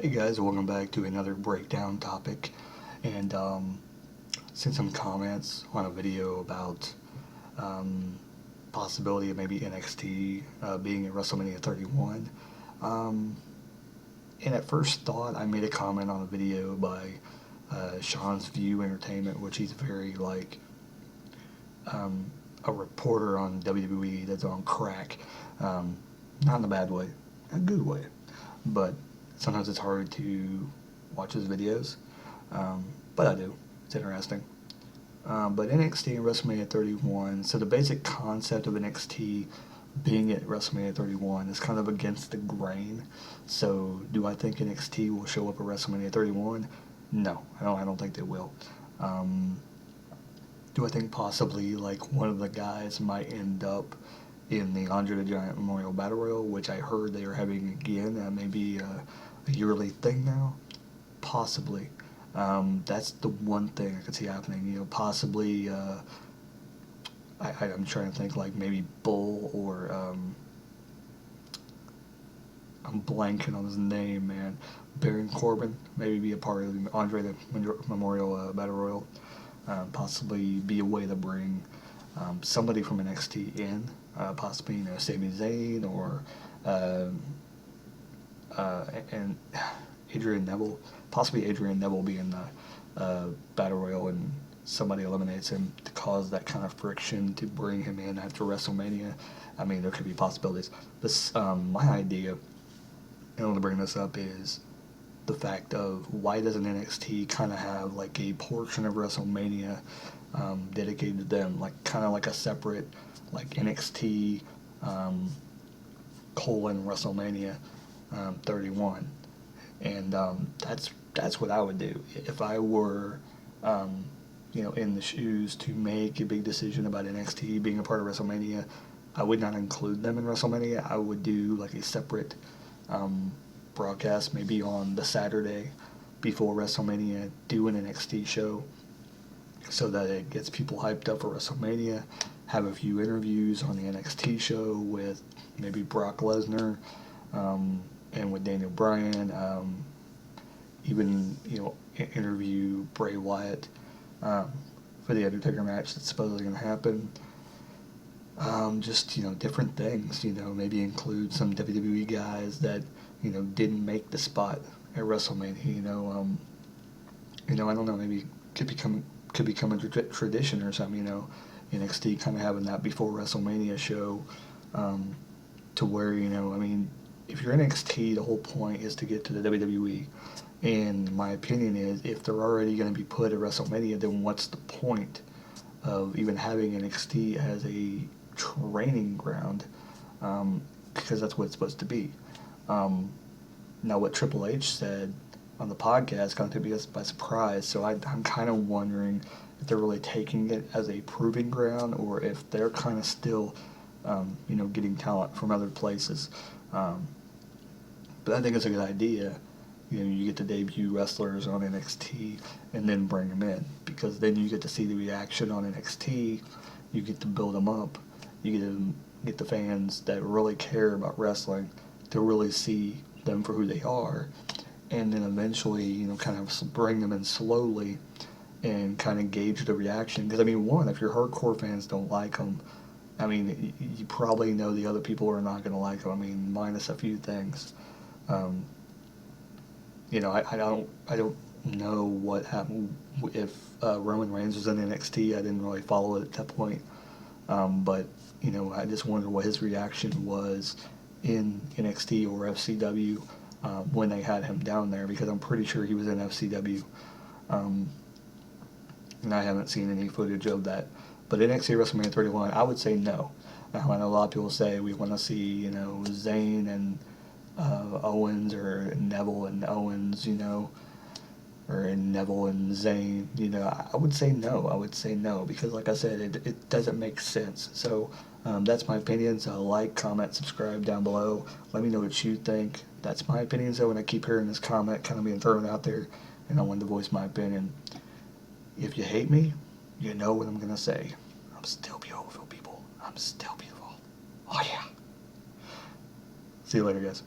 Hey guys, welcome back to another breakdown topic, and sent some comments on a video about possibility of maybe NXT being at WrestleMania 31. And at first thought, I made a comment on a video by Sean's View Entertainment, which he's very like a reporter on WWE that's on crack, not in a bad way, a good way, but sometimes it's hard to watch his videos, but I do. It's interesting. But NXT and WrestleMania 31, so the basic concept of NXT being at WrestleMania 31 is kind of against the grain. So do I think NXT will show up at WrestleMania 31? No, I don't think they will. Do I think possibly like one of the guys might end up in the Andre the Giant Memorial Battle Royal, which I heard they are having again, maybe a yearly thing now? Possibly. That's the one thing I could see happening. Possibly. I'm trying to think like maybe Bull or I'm blanking on his name, man. Baron Corbin maybe be a part of the Andre the Memorial Battle Royal. Possibly be a way to bring somebody from NXT in, possibly Sami Zayn or and Adrian Neville, possibly Adrian Neville being the Battle Royal and somebody eliminates him to cause that kind of friction to bring him in after WrestleMania. I mean, there could be possibilities. This my idea, and I want to bring this up, is the fact of why doesn't NXT kind of have like a portion of WrestleMania dedicated to them, like kind of like a separate like NXT colon WrestleMania 31, and that's what I would do if I were in the shoes to make a big decision about NXT being a part of WrestleMania. I would not include them in WrestleMania. I would do like a separate broadcast, maybe on the Saturday before WrestleMania, do an NXT show so that it gets people hyped up for WrestleMania. Have a few interviews on the NXT show with maybe Brock Lesnar and with Daniel Bryan. Even interview Bray Wyatt for the Undertaker match that's supposedly going to happen. Just different things. Maybe include some WWE guys that didn't make the spot at WrestleMania. I don't know. Maybe could become a tradition or something. NXT kind of having that before WrestleMania show, to where if you're NXT, the whole point is to get to the WWE. And my opinion is, if they're already going to be put at WrestleMania, then what's the point of even having NXT as a training ground? Because that's what it's supposed to be. Now, what Triple H said on the podcast kind of took me by surprise, so I'm kind of wondering if they're really taking it as a proving ground or if they're kind of still, getting talent from other places. But I think it's a good idea. You get to debut wrestlers on NXT and then bring them in, because then you get to see the reaction on NXT. You get to build them up. You get to get the fans that really care about wrestling to really see them for who they are, and then eventually, kind of bring them in slowly and kind of gauge the reaction. Because if your hardcore fans don't like them, you probably know the other people are not going to like them. Minus a few things. I don't know what happened if Roman Reigns was in NXT. I didn't really follow it at that point. But I just wonder what his reaction was in NXT or FCW when they had him down there, because I'm pretty sure he was in FCW. And I haven't seen any footage of that. But NXT WrestleMania 31, I would say no. Now, I know a lot of people say we want to see, Zayn and Owens, or Neville and Owens, or Neville and Zayn. I would say no. Because like I said, it doesn't make sense. So that's my opinion. So like, comment, subscribe down below. Let me know what you think. That's my opinion. So when I keep hearing this comment kind of being thrown out there, and I wanted to voice my opinion. If you hate me, you know what I'm going to say. I'm still beautiful, people. I'm still beautiful. Oh, yeah. See you later, guys.